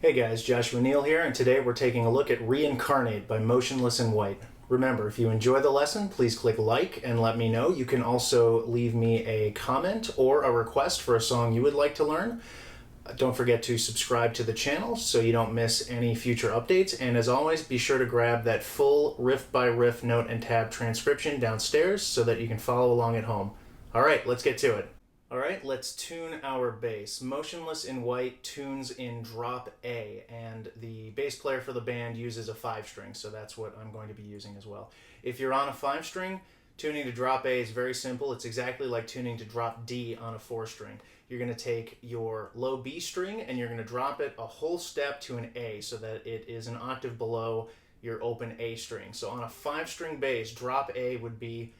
Hey guys, Joshua Neal here, and today we're taking a look at Reincarnate by Motionless in White. Remember, if you enjoy the lesson, please click like and let me know. You can also leave me a comment or a request for a song you would like to learn. Don't forget to subscribe to the channel so you don't miss any future updates, and as always, be sure to grab that full riff by riff note and tab transcription downstairs so that you can follow along at home. Alright, let's get to it. Alright, let's tune our bass. Motionless in White tunes in drop A, and the bass player for the band uses a 5-string, so that's what I'm going to be using as well. If you're on a 5-string, tuning to drop A is very simple. It's exactly like tuning to drop D on a 4-string. You're going to take your low B string and you're going to drop it a whole step to an A so that it is an octave below your open A string. So on a 5-string bass, drop A would be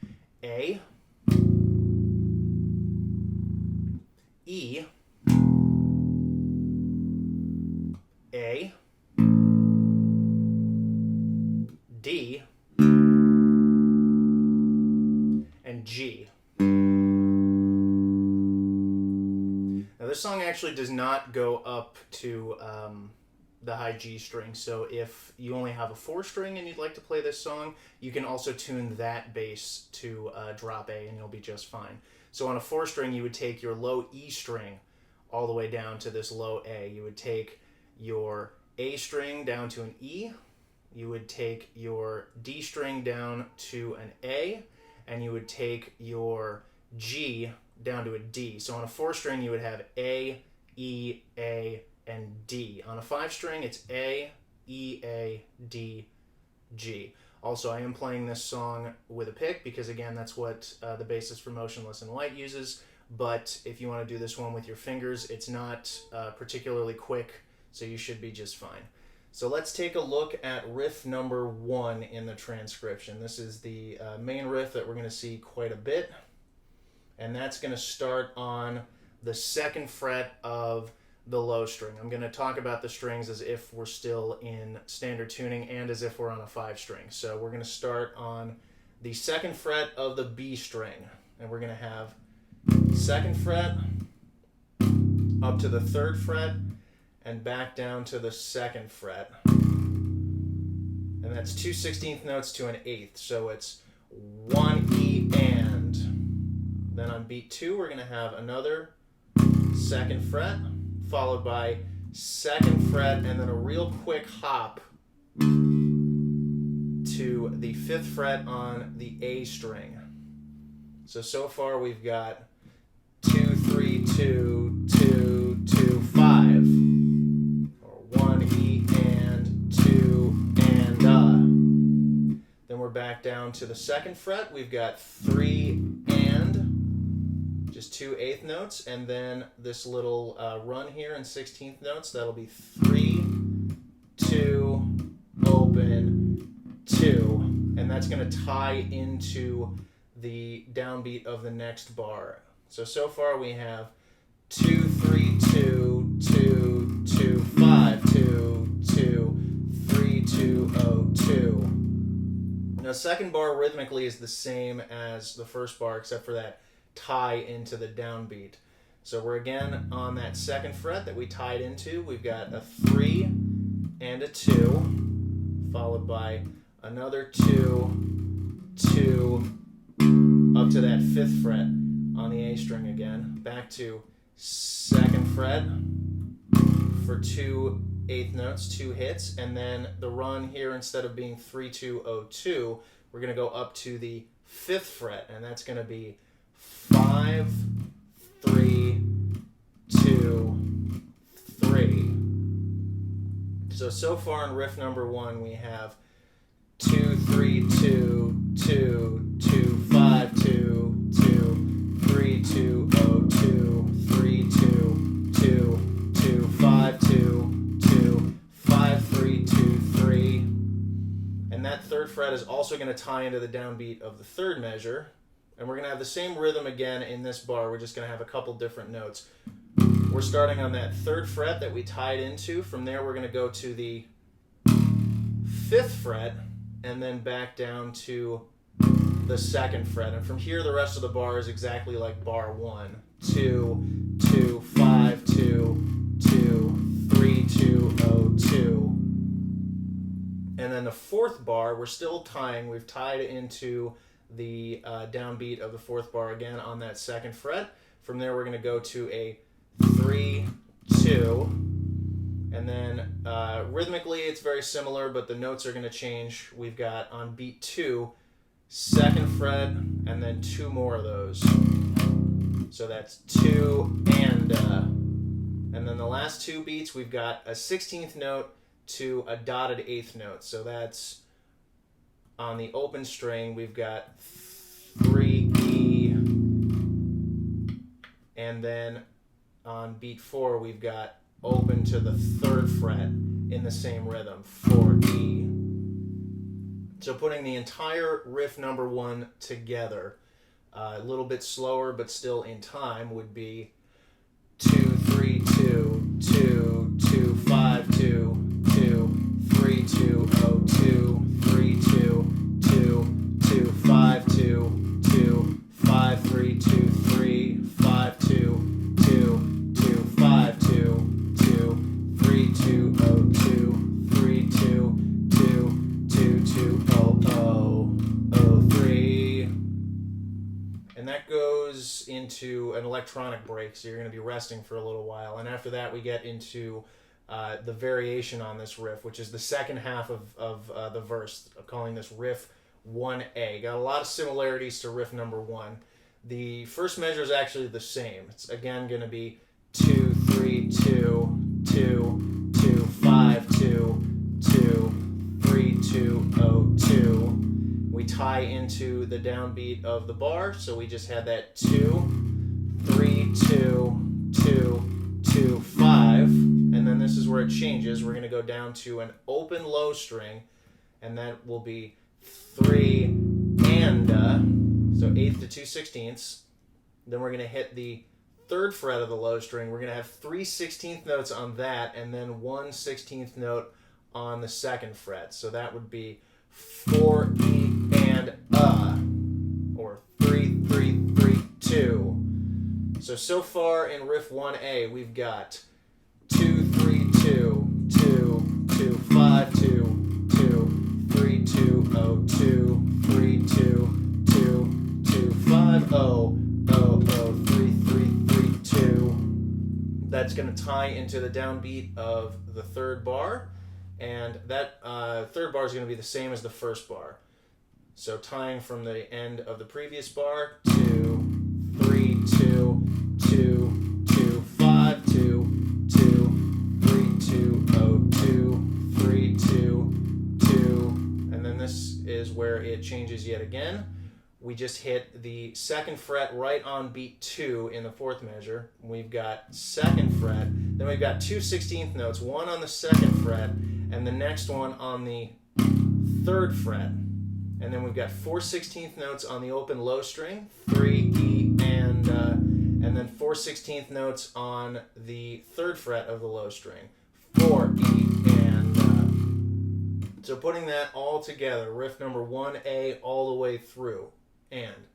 A, E, A, D, and G. Now this song actually does not go up to the high G string, so if you only have a 4-string and you'd like to play this song, you can also tune that bass to drop A and you'll be just fine. So on a 4-string, you would take your low E string all the way down to this low A. You would take your A string down to an E, you would take your D string down to an A, and you would take your G down to a D. So on a 4-string, you would have A, E, A, and D. On a 5-string, it's A, E, A, D, G. Also, I am playing this song with a pick because, again, that's what the bassist for Motionless in White uses. But if you want to do this one with your fingers, it's not particularly quick, so you should be just fine. So let's take a look at riff number 1 in the transcription. This is the main riff that we're going to see quite a bit. And that's going to start on the 2nd fret of the low string. I'm going to talk about the strings as if we're still in standard tuning and as if we're on a 5-string. So we're going to start on the 2nd fret of the B string. And we're going to have 2nd fret up to the 3rd fret and back down to the 2nd fret. And that's 2 16th notes to an 8th. So it's 1 E and. Then on beat 2, we're going to have another 2nd fret, followed by 2nd fret, and then a real quick hop to the 5th fret on the A string. So far we've got 2, 3, 2, 2, 2, 5. Or 1 E and 2 and Then we're back down to the 2nd fret. We've got 3 and, just 2 8th notes, and then this little run here in 16th notes, that'll be 3, 2, open, 2, and that's going to tie into the downbeat of the next bar. So far we have 2, 3, 2, 2, 2, 5, 2, 2, 3, 2, 0, 2. Now, 2nd bar rhythmically is the same as the 1st bar, except for that tie into the downbeat. So we're again on that 2nd fret that we tied into. We've got a 3 and a 2, followed by another 2, 2, up to that 5th fret on the A string again. Back to 2nd fret for 2 8th notes, 2 hits, and then the run here, instead of being 3, 2, 0, 2, we're going to go up to the 5th fret, and that's going to be 5, 3, 2, 3. So far in riff number 1, we have 2, 3, 2, 2, 2, 5, 2, 2, 3, 2, 0, 2, 3, 2, 2, 2, 5, 2, 2, 5, 3, 2, 3. And that 3rd fret is also going to tie into the downbeat of the 3rd measure. And we're going to have the same rhythm again in this bar. We're just going to have a couple different notes. We're starting on that 3rd fret that we tied into. From there, we're going to go to the 5th fret and then back down to the 2nd fret. And from here, the rest of the bar is exactly like bar 1. 2, 2, 5, 2, 2, 3, 2, 0, 2. And then the fourth bar, we're still tying. We've tied into the downbeat of the fourth bar again on that second fret. From there, we're going to go to a 3, 2. And then rhythmically, it's very similar, but the notes are going to change. We've got on beat 2, second fret, and then 2 more of those. So that's 2 and then the last 2 beats, we've got a 16th note to a dotted 8th note. So that's on the open string, we've got 3 E, and then on beat 4, we've got open to the 3rd fret in the same rhythm, 4 E. So putting the entire riff number 1 together, a little bit slower but still in time, would be 2, 3, 2, 2, 2, 5, 2, 2, 3, 2, 0, 2, 3, 2, 2, 2, 5, 2, 2, 5, 3, 2, 3, 5, 2, 2, 2, 5, 2, 2, 3, 2, 0, 2, 3, 2, 2, 2, 2, 0, 0, 0, 3. And that goes into an electronic break, so you're going to be resting for a little while. And after that, we get into the variation on this riff, which is the second half of the verse, calling this riff 1A. Got a lot of similarities to riff number 1. The first measure is actually the same. It's again going to be 2, 3, 2, 2, 2, 5, 2, 2, 3, 2, 0, 2. We tie into the downbeat of the bar, so we just had that 2, 3, 2, 2, 2, 5, and then this is where it changes. We're going to go down to an open low string, and that will be 3 and so 8th to 2 16ths. Then we're going to hit the 3rd fret of the low string. We're going to have 3 16th notes on that, and then 1 16th note on the 2nd fret. So that would be 4 E and or 3 3 3 2. So far in riff 1A, we've got 2 3 2 2 2 5 2 2 3 2 0 2 3 2 2 2 5 0 0 0 3 3 3 2. That's going to tie into the downbeat of the 3rd bar. And that 3rd bar is going to be the same as the 1st bar. So tying from the end of the previous bar to 3, 2, 2, 2, 5, 2, 2, 3, 2, 0, 2, 3, 2, 2. And then this is where it changes yet again. We just hit the 2nd fret right on beat 2 in the 4th measure. We've got 2nd fret. Then we've got 2 16th notes, one on the 2nd fret, and the next one on the 3rd fret. And then we've got 4 16th notes on the open low string, 3 E and then 4 16th notes on the 3rd fret of the low string, 4 E and so putting that all together, riff number 1A all the way through, and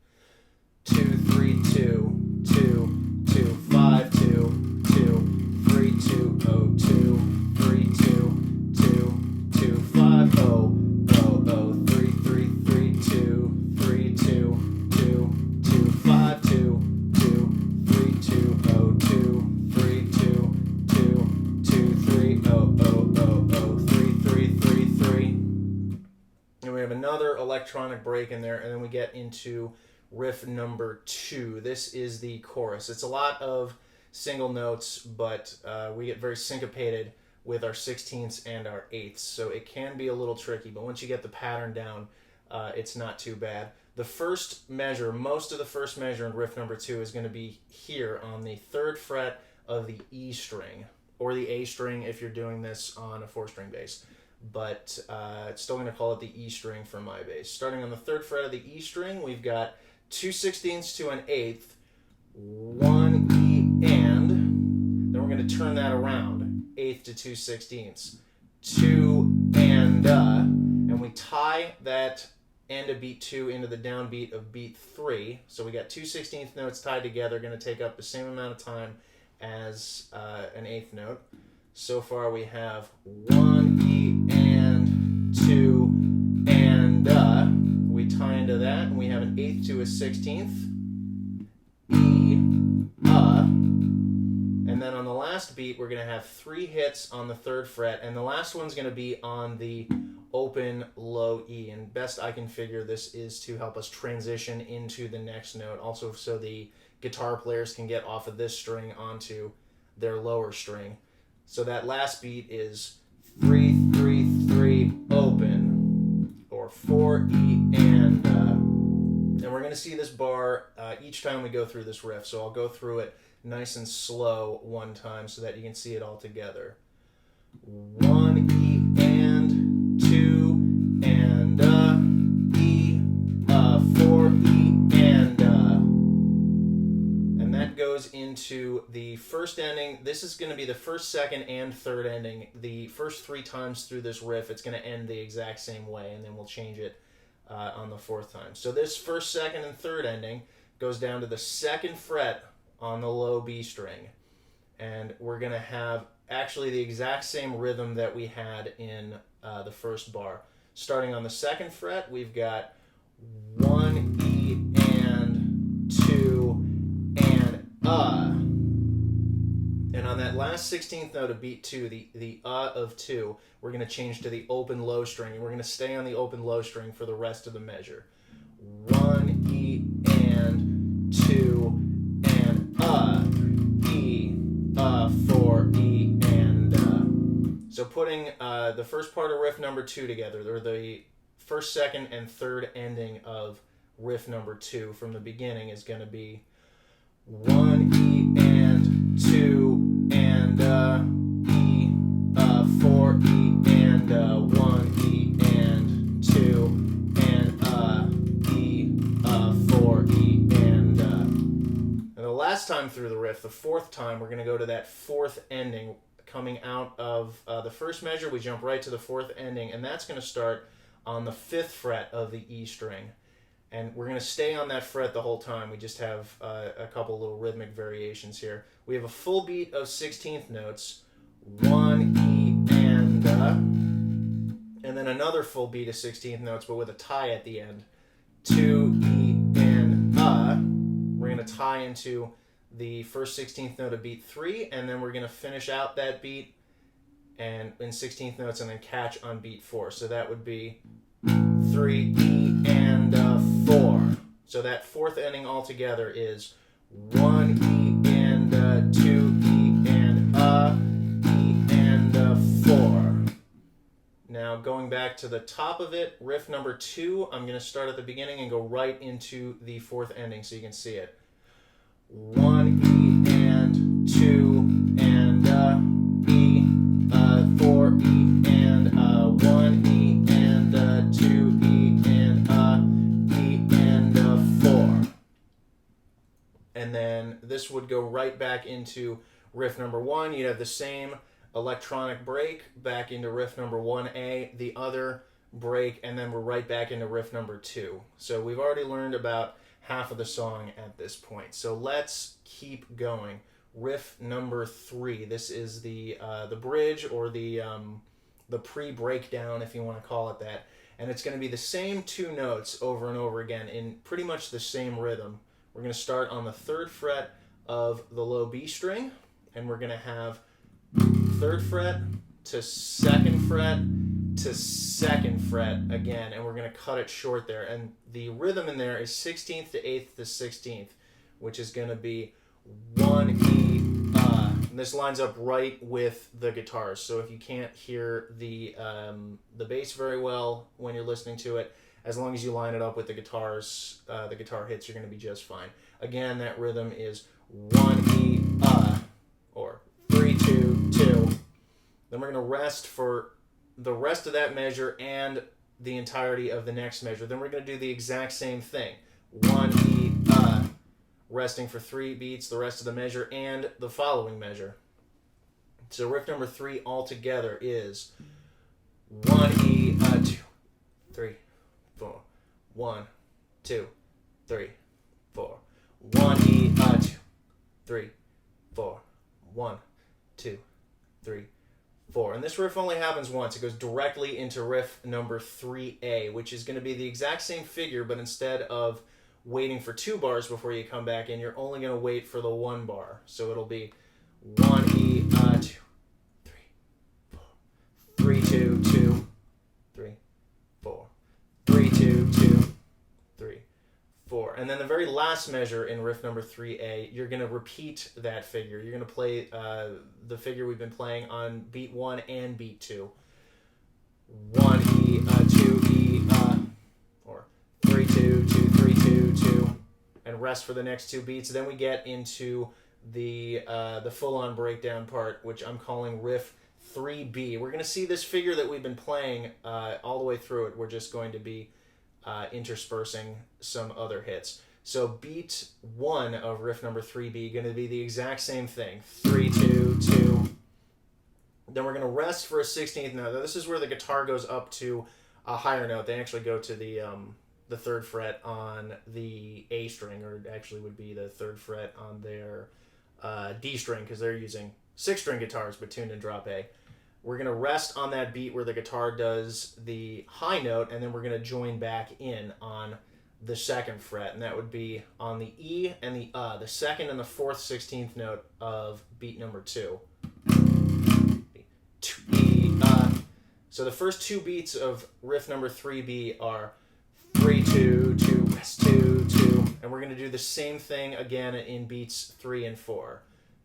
2 3 2 2 2 5 2 2 3 2 0 2 3 2 2 2 5 0 0 0 3 3 3 2 3 2 2 2 5 2 2 3 2 0 2 3 2 2 2 3 0 0 0 0 3 3 3 3. And we have another electronic break in there, and then we get into riff number 2. This is the chorus. It's a lot of single notes, but we get very syncopated with our 16ths and our 8ths, so it can be a little tricky, but once you get the pattern down, it's not too bad. The first measure, most of the first measure in riff number 2 is going to be here on the 3rd fret of the E string, or the A string if you're doing this on a 4-string bass, but it's still going to call it the E string for my bass. Starting on the 3rd fret of the E string, we've got 2 16ths to an 8th, 1 E and, then we're going to turn that around, 8th to 2 16ths, 2 and we tie that end of beat 2 into the downbeat of beat 3, so we got 2 16th notes tied together, going to take up the same amount of time as an 8th note. So far we have 1 E and 2 and we tie into that, and we have an 8th to a 16th. E, and then on the last beat we're going to have 3 hits on the 3rd fret, and the last one's going to be on the open low E, and best I can figure this is to help us transition into the next note, also so the guitar players can get off of this string onto their lower string. So that last beat is 3 3 3 open, or 4 E and we're going to see this bar each time we go through this riff. So I'll go through it nice and slow one time so that you can see it all together. 1 E and 2 and E, 4 E and that goes into the first ending. This is going to be the first, second, and third ending. The first 3 times through this riff, it's going to end the exact same way, and then we'll change it on the 4th time. So this first, second, and third ending goes down to the 2nd fret on the low B string, and we're going to have actually the exact same rhythm that we had in the first bar. Starting on the 2nd fret, we've got 1 E and 2 and on that last 16th note of beat 2, the of 2, we're going to change to the open low string, and we're going to stay on the open low string for the rest of the measure. 1 E and 2 and E, 4 E and So putting the first part of riff number 2 together, or the first, second, and third ending of riff number 2 from the beginning is going to be 1 E and 2 and E, 4 E and 1 E and 2 and E, 4 E and the last time through the riff, the 4th time, we're going to go to that 4th ending. Coming out of the first measure, we jump right to the 4th ending, and that's going to start on the 5th fret of the E string. And we're going to stay on that fret the whole time. We just have a couple little rhythmic variations here. We have a full beat of 16th notes, 1 E and then another full beat of 16th notes, but with a tie at the end, 2 E and We're going to tie into the first 16th note of beat 3, and then we're going to finish out that beat and in 16th notes and then catch on beat 4. So that would be 3 E and 4. So that 4th ending altogether is 1 E and 2 E and 4. Now going back to the top of it, riff number 2, I'm going to start at the beginning and go right into the 4th ending so you can see it. 1 E and 2 and E, 4 E and 1 E and 2 E and 4. And then this would go right back into riff number 1. You'd have the same electronic break back into riff number 1A, the other break, and then we're right back into riff number 2. So we've already learned about half of the song at this point. So let's keep going. Riff number 3. This is the bridge, or the pre-breakdown, if you want to call it that. And it's going to be the same 2 notes over and over again in pretty much the same rhythm. We're going to start on the 3rd fret of the low B string, and we're going to have 3rd fret to 2nd fret to 2nd fret again, and we're going to cut it short there. And the rhythm in there is 16th to 8th to 16th, which is going to be 1 E, and this lines up right with the guitars. So if you can't hear the bass very well when you're listening to it, as long as you line it up with the guitars, the guitar hits, you're going to be just fine. Again, that rhythm is 1 E, or 3 2 2. Then we're going to rest for the rest of that measure and the entirety of the next measure. Then we're going to do the exact same thing. 1 E, resting for 3 beats, the rest of the measure, and the following measure. So riff number 3 altogether is 1 E, 2, 3, 4. 1, 2, 3, 4. 1 E, 2, 3, 4. 1, 2, 3, 4. And this riff only happens once. It goes directly into riff number 3A, which is going to be the exact same figure, but instead of waiting for 2 bars before you come back in, you're only going to wait for the 1 bar. So it'll be 1E, 2, 3, 4, 3, 2, 2, 3, 4, 3, 2, 2, 3, 4. And then the very last measure in riff number 3A, you're going to repeat that figure. You're going to play the figure we've been playing on beat 1 and beat 2. 1E, 2E, or 3, 2, 2, 3, 2, 2, and rest for the next 2 beats. Then we get into the full-on breakdown part, which I'm calling riff 3B. We're going to see this figure that we've been playing all the way through it. We're just going to be interspersing some other hits. So beat 1 of riff number 3B going to be the exact same thing. 3, 2, 2. Then we're going to rest for a 16th note. Now, this is where the guitar goes up to a higher note. They actually go to the 3rd fret on the A string, or it actually would be the 3rd fret on their D string, because they're using 6-string guitars but tuned in drop A. We're going to rest on that beat where the guitar does the high note, and then we're going to join back in on the 2nd fret, and that would be on the E and the 2nd and the 4th 16th note of beat number 2. E, So the first 2 beats of riff number 3B are 3, 2, 2, rest 2, 2, and we're going to do the same thing again in beats 3 and 4.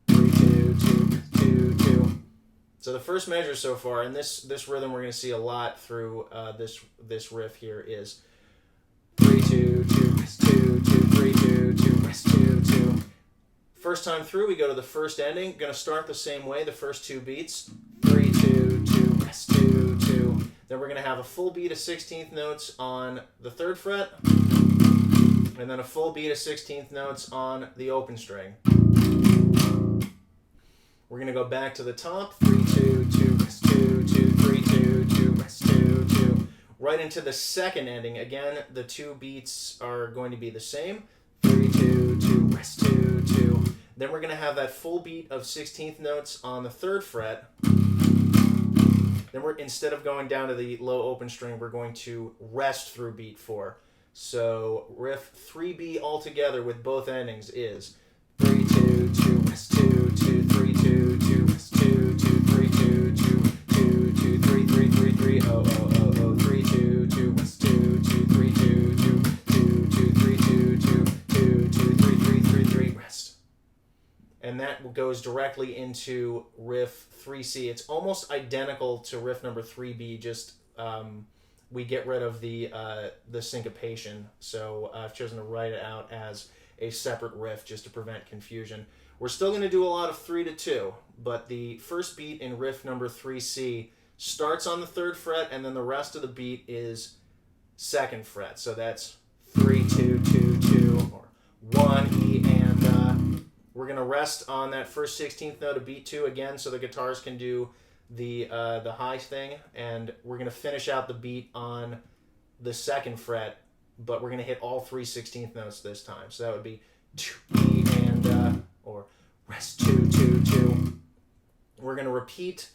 3, 2, 2, 2, 2. So the first measure so far, and this rhythm we're going to see a lot through this riff here, is 3, 2, 2, rest 2, 2, 3, 2, 2, rest 2, 2. First time through, we go to the first ending. Going to start the same way, the first 2 beats. 3, 2, 2, rest 2, 2. Then we're going to have a full beat of 16th notes on the 3rd fret, and then a full beat of 16th notes on the open string. We're going to go back to the top. 3, 2, 2, rest 2, 2, 3, 2, 2, rest 2, 2. Right into the second ending. Again, the 2 beats are going to be the same. 3, 2, 2, rest 2, 2. Then we're going to have that full beat of 16th notes on the 3rd fret. Then instead of going down to the low open string, we're going to rest through beat 4. So riff 3B altogether with both endings is 3, 2, 2, rest 2, 2, 3, 2, 2, rest 2, 2, 3, 2, 2, 2, 2, 3, 3, 3, 3, 0, 0, 0, 0, 3, 2, 2, rest 2, 2, 3, 2, 2, 2, 2, 3, 2, 2, 2, 2, 3, 3, 3, 3, rest. And that goes directly into riff 3C. It's almost identical to riff number 3B, just we get rid of the syncopation. So I've chosen to write it out as a separate riff just to prevent confusion. We're still going to do a lot of 3 to 2, but the first beat in riff number 3C starts on the 3rd fret, and then the rest of the beat is 2nd fret. So that's 3, 2, 2, 2, or 1, E, and we're going to rest on that first 16th note of beat 2 again, so the guitars can do the high thing, and we're going to finish out the beat on the 2nd fret, but we're going to hit all 3 16th notes this time. So that would be 2, E, and or rest 2, 2, 2. We're going to repeat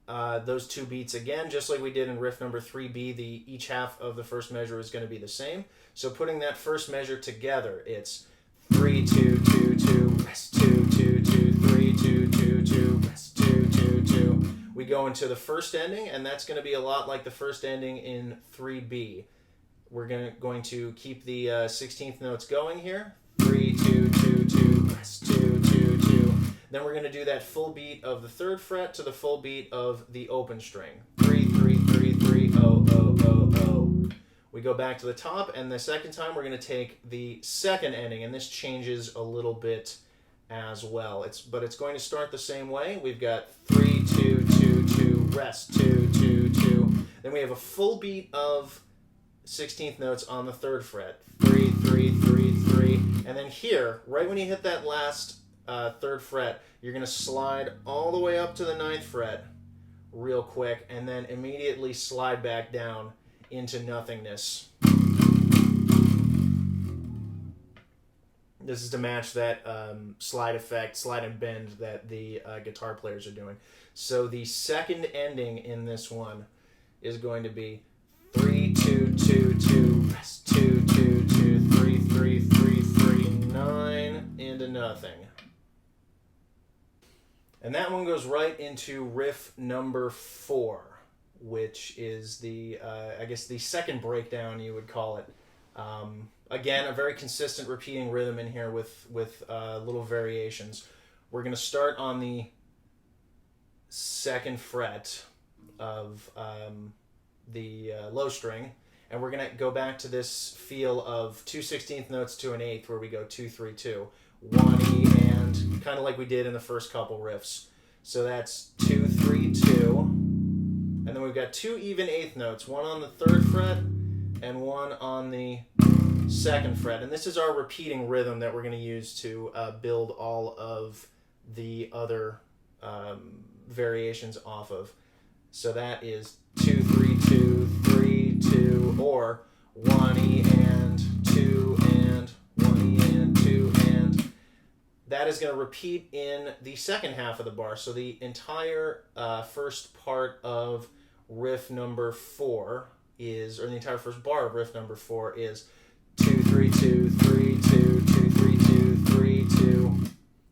those 2 beats again, just like we did in riff number 3B. Each half of the first measure is going to be the same. So putting that first measure together, it's 3, 2, 2, 2, rest 2, 2, 2, 3, 2, 2, 2, rest 2, 2, 2. We go into the first ending, and that's going to be a lot like the first ending in 3B. We're going to keep the 16th notes going here. 3, 2, 2, 2, rest 2, 2, 2. Then we're going to do that full beat of the 3rd fret to the full beat of the open string. 3, 3, 3, 3, 0, 0, 0, 0. We go back to the top, and the second time we're going to take the second ending, and this changes a little bit as well. But it's going to start the same way. We've got 3, 2, 2, 2, rest 2, 2, 2. Then we have a full beat of 16th notes on the 3rd fret. 3, 3, 3, 3. And then here, right when you hit that last 3rd fret, you're going to slide all the way up to the 9th fret real quick, and then immediately slide back down into nothingness. This is to match that slide effect, slide and bend that the guitar players are doing. So the second ending in this one is going to be 3 2 2 2 rest 2 2 2 3 3 3 3 9 into nothing. And that one goes right into riff number 4, which is the I guess the second breakdown, you would call it. Again, a very consistent repeating rhythm in here with little variations. We're going to start on the 2nd fret of the low string, and we're going to go back to this feel of 2 16th notes to an 8th, where we go 2 3 2, 1 E, and kind of like we did in the first couple riffs. So that's 2 3 2, and then we've got 2 even 8th notes, one on the 3rd fret and one on the 2nd fret, and this is our repeating rhythm that we're going to use to build all of the other variations off of. So that is 2 3 2 3 2, or 1 E and 2 and 1 E and 2 and. That is going to repeat in the second half of the bar. So the entire first part of riff number 4 is, or the entire first bar of riff number 4 is 2 3 2 3 2 2 3 2 3 2,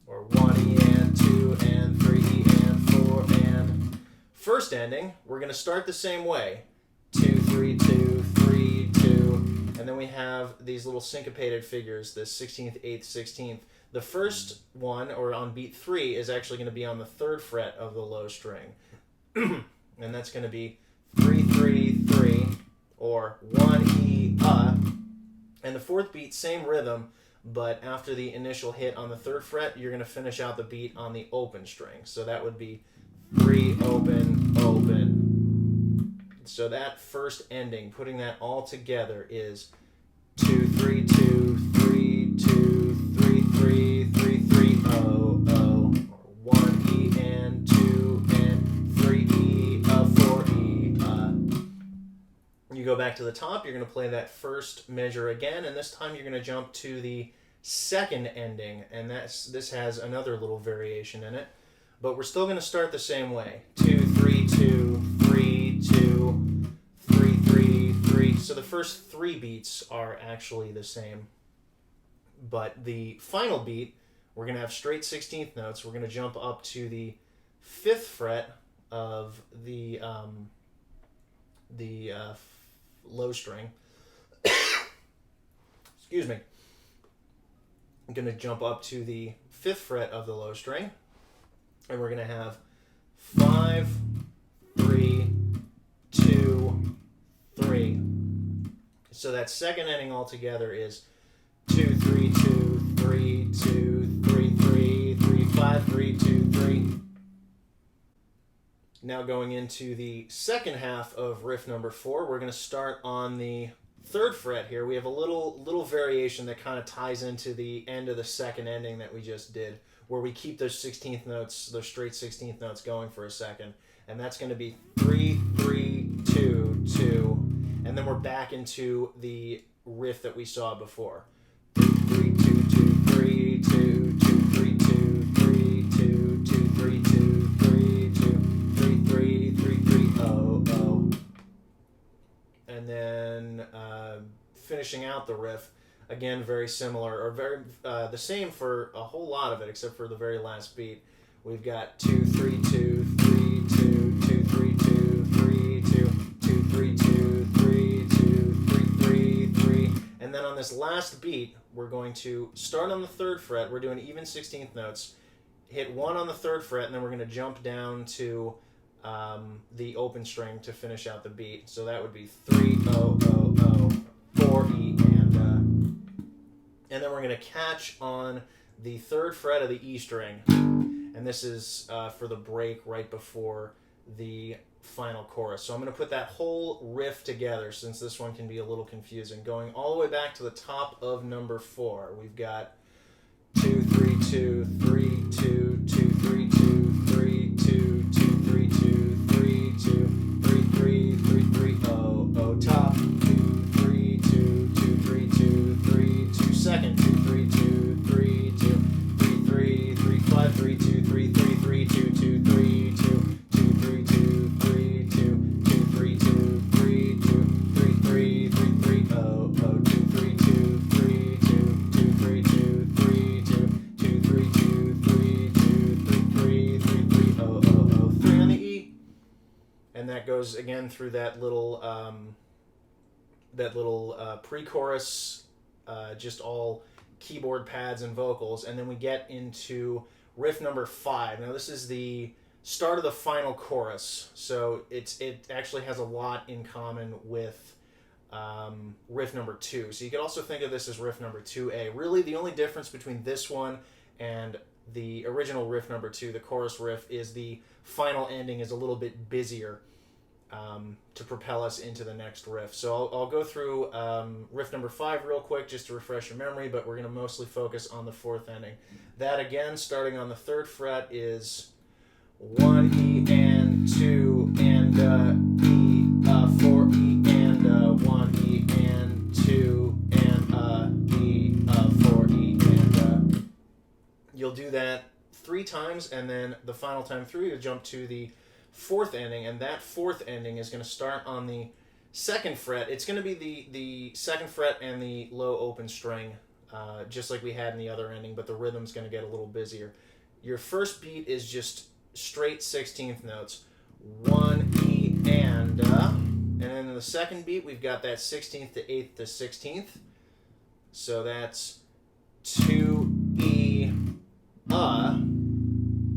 or 1 E and 2 and 3 E and 4 and. First ending, we're going to start the same way, 2 3 2 3 2, and then we have these little syncopated figures, the 16th, 8th, 16th. The first one, or on beat 3, is actually going to be on the 3rd fret of the low string, and that's going to be 3 3 3, or 1 E and the 4th beat, same rhythm, but after the initial hit on the 3rd fret, you're going to finish out the beat on the open string. So that would be 3 open open. So that first ending, putting that all together, is 2 3 2 3 2 3 3 3 3 0 0, or 1 E and 2 and 3 E 4 E. You go back to the top, you're going to play that first measure again, and this time you're going to jump to the second ending, and this has another little variation in it, but we're still going to start the same way. 2 3 2 3 2 3 3 3. So the first 3 beats are actually the same, but the final beat, we're going to have straight 16th notes. We're going to jump up to the 5th fret of the low string. Excuse me. I'm going to jump up to the 5th fret of the low string, and we're going to have 5 3 2 3. So that second ending altogether is 2 3 2 3 2 3 3 3 5 3 2 3. Now going into the second half of riff number 4, we're going to start on the 3rd fret here. We have a little variation that kind of ties into the end of the second ending that we just did, where we keep those 16th notes, those straight 16th notes going for a second, and that's going to be 3 3 2 2, and then we're back into the riff that we saw before. 3 3 2 2 3 2 2 3 2 3 2 2 3 2 3 2 3 3 3 3 0 0, and then finishing out the riff again, very similar, or very the same for a whole lot of it, except for the very last beat. We've got 2 3 2 3 2 2 3 2 3 2 2 3 2 3 2 3 3 3, and then on this last beat, we're going to start on the 3rd fret. We're doing even 16th notes, hit 1 on the 3rd fret, and then we're going to jump down to the open string to finish out the beat. So that would be 3 0 0 0, 4 E, and then we're going to catch on the 3rd fret of the E string, and this is for the break right before the final chorus. So I'm going to put that whole riff together, since this one can be a little confusing. Going all the way back to the top of number 4, we've got 2 3 2 3 2 2 3 2 3 2 2 3 2 3 2 3 3 3 3 0 0, top 2 3 2 2 3 2 3 2, second 2 3 2 3 2 3 3 3 2 2 3 2 2 3 2 3 2 2 3 2 3 2 3 3 3 3 oh oh 2 3 2 3 2 2 3 2 3 2 2 3 2 3 2 3 3 3 3 oh oh oh 3 on the E, and that goes again through that little pre-chorus, just all keyboard pads and vocals, and then we get into riff number 5. Now this is the start of the final chorus, so it actually has a lot in common with riff number 2. So you could also think of this as riff number 2A. Really, the only difference between this one and the original riff number 2, the chorus riff, is the final ending is a little bit busier to propel us into the next riff. So I'll go through riff number 5 real quick just to refresh your memory, but we're going to mostly focus on the 4th ending. That again, starting on the 3rd fret, is 1 E and 2 and E, 4 E and 1 E and 2 and E, 4 E and you'll do that 3 times, and then the final time through you jump to the 4th ending, and that 4th ending is going to start on the 2nd fret. It's going to be the 2nd fret and the low open string, just like we had in the other ending, but the rhythm's going to get a little busier. Your first beat is just straight 16th notes. 1 E and then in the second beat we've got that 16th to 8th to 16th. So that's 2 E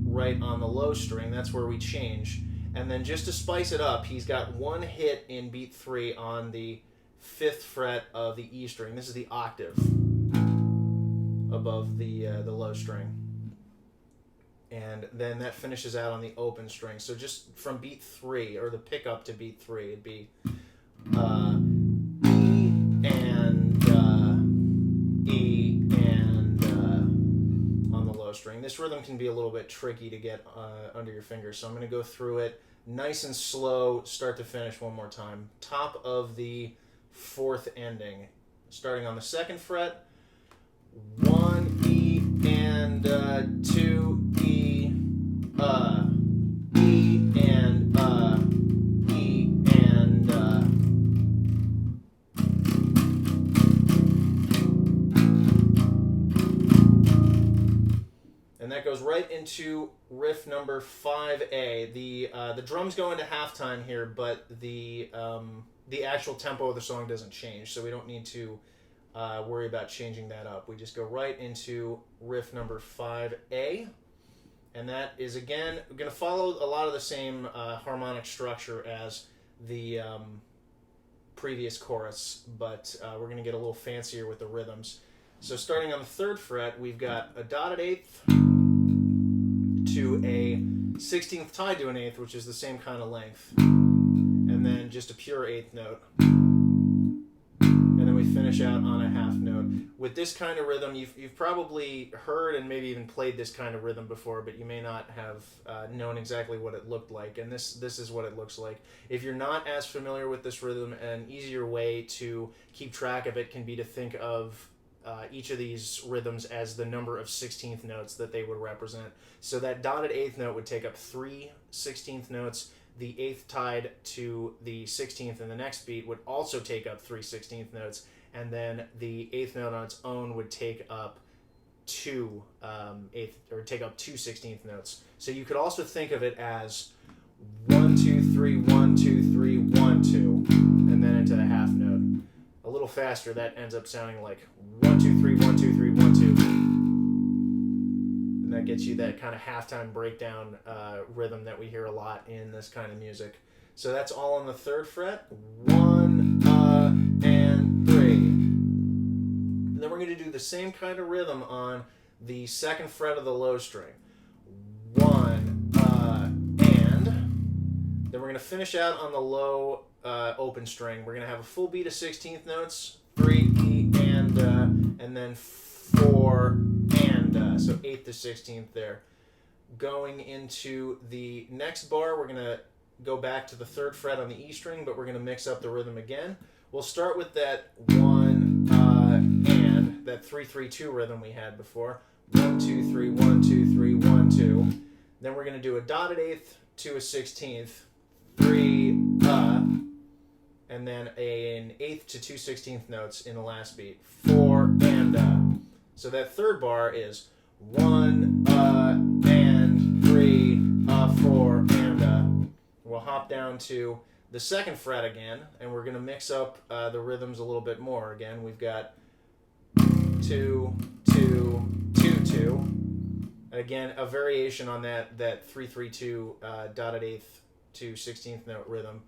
right on the low string. That's where we change. And then just to spice it up, he's got one hit in beat 3 on the 5th fret of the E string. This is the octave above the low string. And then that finishes out on the open string. So just from beat 3, or the pickup to beat 3, it'd be E and on the low string. This rhythm can be a little bit tricky to get under your fingers, so I'm going to go through it nice and slow, start to finish one more time. Top of the 4th ending, starting on the 2nd fret, 1 E and 2 E, E and E and and that goes right into riff number 5A. The drums go into halftime here, but the actual tempo of the song doesn't change, so we don't need to worry about changing that up. We just go right into riff number 5A, and that is again going to follow a lot of the same harmonic structure as the previous chorus, but we're going to get a little fancier with the rhythms. So starting on the 3rd fret, we've got a dotted 8th to a 16th tied to an 8th, which is the same kind of length, and then just a pure 8th note, and then we finish out on a half note. With this kind of rhythm, you've probably heard and maybe even played this kind of rhythm before, but you may not have known exactly what it looked like, and this is what it looks like. If you're not as familiar with this rhythm, an easier way to keep track of it can be to think of each of these rhythms as the number of 16th notes that they would represent. So that dotted 8th note would take up 3 16th notes. The 8th tied to the 16th in the next beat would also take up 3 16th notes, and then the 8th note on its own would take up 2 16th notes. So you could also think of it as 1 2 3 1 2 3 1 2, and then into the half note. A little faster, that ends up sounding like 1 2 3 1 2 3 1 2, and that gets you that kind of halftime breakdown rhythm that we hear a lot in this kind of music. So that's all on the 3rd fret. 1 and 3. And then we're going to do the same kind of rhythm on the 2nd fret of the low string. 1 and then we're going to finish out on the low open string. We're going to have a full beat of 16th notes, 3 E and then 4 and so 8th to 16th there. Going into the next bar, we're going to go back to the 3rd fret on the E string, but we're going to mix up the rhythm again. We'll start with that 1 and that 3 3 2 rhythm we had before. 1, 2, 3, 1, 2, 3, 1, 2. Then we're going to do a dotted eighth to a 16th, 3, and then an eighth to 2 16th notes in the last beat, 4, and. So that third bar is 1, and 3, 4, and. We'll hop down to the second fret again, and we're going to mix up the rhythms a little bit more. Again, we've got 2, 2, 2, 2. And again, a variation on that 3, 3, 2 dotted eighth to 16th note rhythm.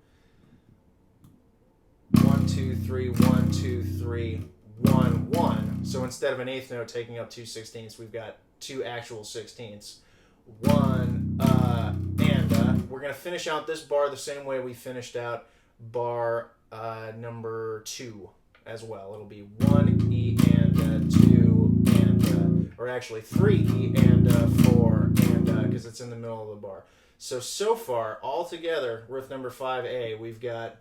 1, 2, 3, 1, 2, 3, 1, 1. So instead of an eighth note taking up 2 16ths, we've got 2 actual 16ths. 1, and. We're going to finish out this bar the same way we finished out bar number 2 as well. It'll be 1 E and 2 and, or actually 3 E and 4 and, because it's in the middle of the bar. So far, all together, riff number 5A, we've got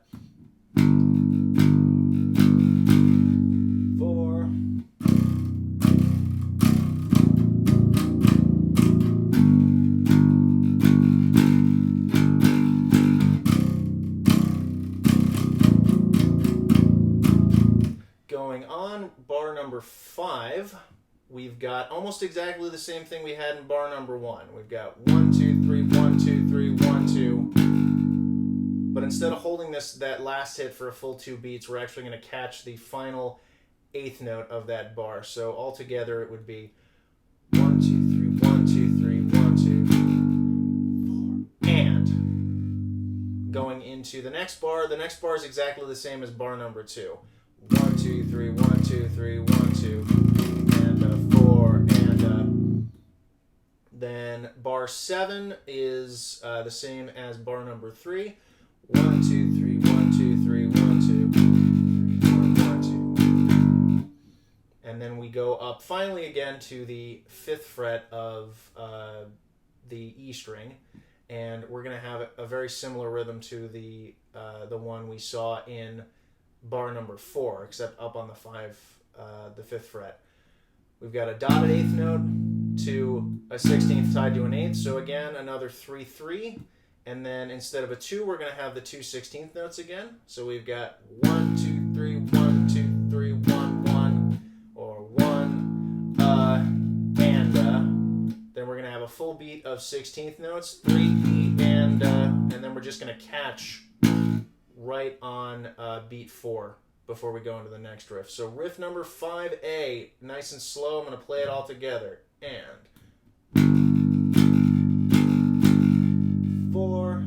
4, going on bar number 5, we've got almost exactly the same thing we had in bar number 1. We've got 1, 2, 3, 1, 2, 3, 1, 2. But instead of holding that last hit for a full 2 beats, we're actually going to catch the final eighth note of that bar. So altogether it would be 1, 2, 3, 1, 2, 3, 1, 2, 4. And going into the next bar is exactly the same as bar number 2. 1, 2, 3, 1, 2, 3, 1, 2, and 4, and then bar 7 is the same as bar number 3. 1, 2, 3, 1, 2, 3, 1, 2, 1, 2. And then we go up finally again to the 5th fret of the E string, and we're going to have a very similar rhythm to the one we saw in bar number 4, except up on the 5th fret. We've got a dotted eighth note to a 16th tied to an eighth. So again, another 3, 3. And then instead of a 2, we're going to have the 2 16th notes again. So we've got 1, 2, 3, 1, 2, 3, 1, 1, or 1, and then we're going to have a full beat of 16th notes, 3, E, and then we're just going to catch right on beat 4 before we go into the next riff. So riff number 5A, nice and slow. I'm going to play it all together. And 4.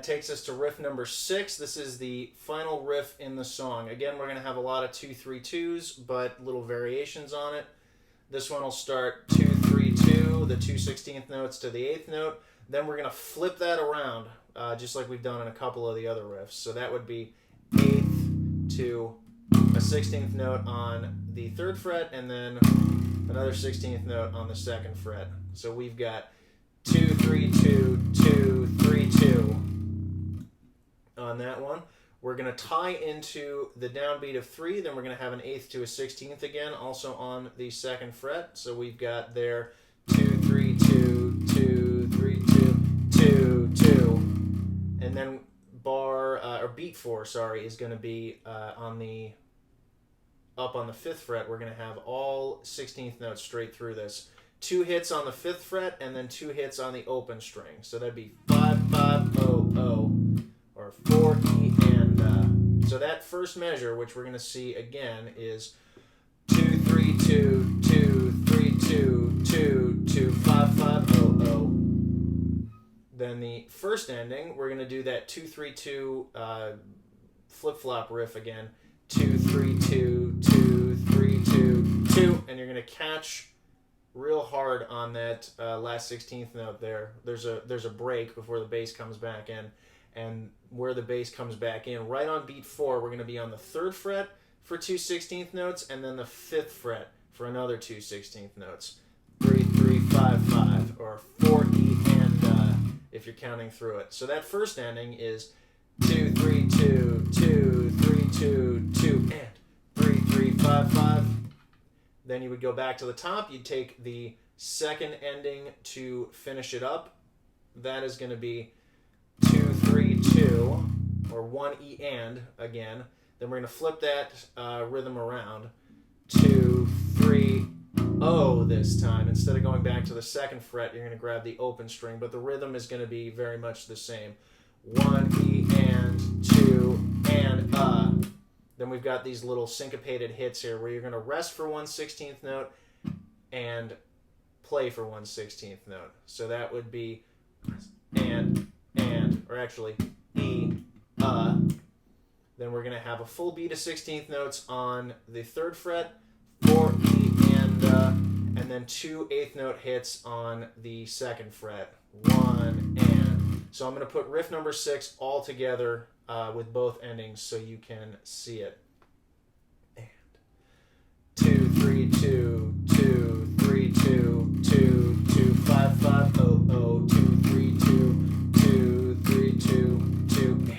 Takes us to riff number 6. This is the final riff in the song. Again, we're going to have a lot of 2, 3, 2s, but little variations on it. This one will start 2, 3, 2, the 2 16th notes to the 8th note. Then we're going to flip that around, just like we've done in a couple of the other riffs. So that would be 8th to a 16th note on the 3rd fret, and then another 16th note on the 2nd fret. So we've got 2, 3, 2, 2, 3, 2. On that one, we're going to tie into the downbeat of 3, then we're going to have an 8th to a 16th again, also on the 2nd fret. So we've got there 2, 3, 2, 2, 3, 2, 2, 2. And then beat 4, is going to be up on the 5th fret. We're going to have all 16th notes straight through this. 2 hits on the 5th fret, and then 2 hits on the open string. So that'd be 5, 5, 0, 0. Or 4 E, and so that first measure, which we're going to see again, is 2, 3, 2, 2, 3, 2, 2, 2, 5, 5, 0, 0. Then the first ending, we're going to do that 2, 3, 2 flip-flop riff again. 2, 3, 2, 2, 3, 2, 2, and you're going to catch real hard on that last 16th note there. There's a break before the bass comes back in, and where the bass comes back in, right on beat 4, we're going to be on the 3rd fret for 2 16th notes, and then the 5th fret for another 2 16th notes. 3 3 5 5, or 4 E and if you're counting through it. So that first ending is 2 3 2 2 3 2 2 and 3 3 5 5. Then you would go back to the top. You'd take the second ending to finish it up. That is going to be 2 3 2, or 1 E and again. Then we're going to flip that rhythm around. 2 3 0 this time. Instead of going back to the 2nd fret, you're going to grab the open string, but the rhythm is going to be very much the same. 1 E and 2 and Then we've got these little syncopated hits here where you're going to rest for 1 16th note and play for 1 16th note. So that would be or actually E, Then we're going to have a full beat of 16th notes on the 3rd fret, 4 E and then 2 8th note hits on the 2nd fret, 1 and. So I'm going to put riff number 6 all together with both endings so you can see it. And 2 3 2 2 3 2 2 2 5 5 0 0 2 3 2 2 3 2 2 and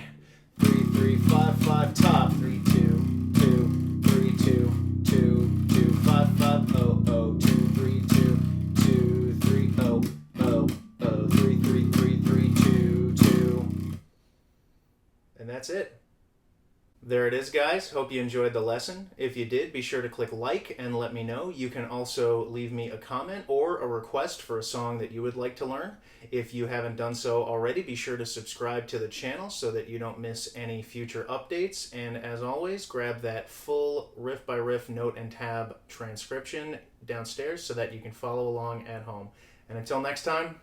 3 3 5 5 top 3 2 2 3 2 2 2 5 5 0 0 2 3 2 2 3 0 0 0 3 3 3 3 2 2. And that's it. There it is, guys. Hope you enjoyed the lesson. If you did, be sure to click like and let me know. You can also leave me a comment or a request for a song that you would like to learn. If you haven't done so already, be sure to subscribe to the channel so that you don't miss any future updates. And as always, grab that full riff by riff note and tab transcription downstairs so that you can follow along at home. And until next time,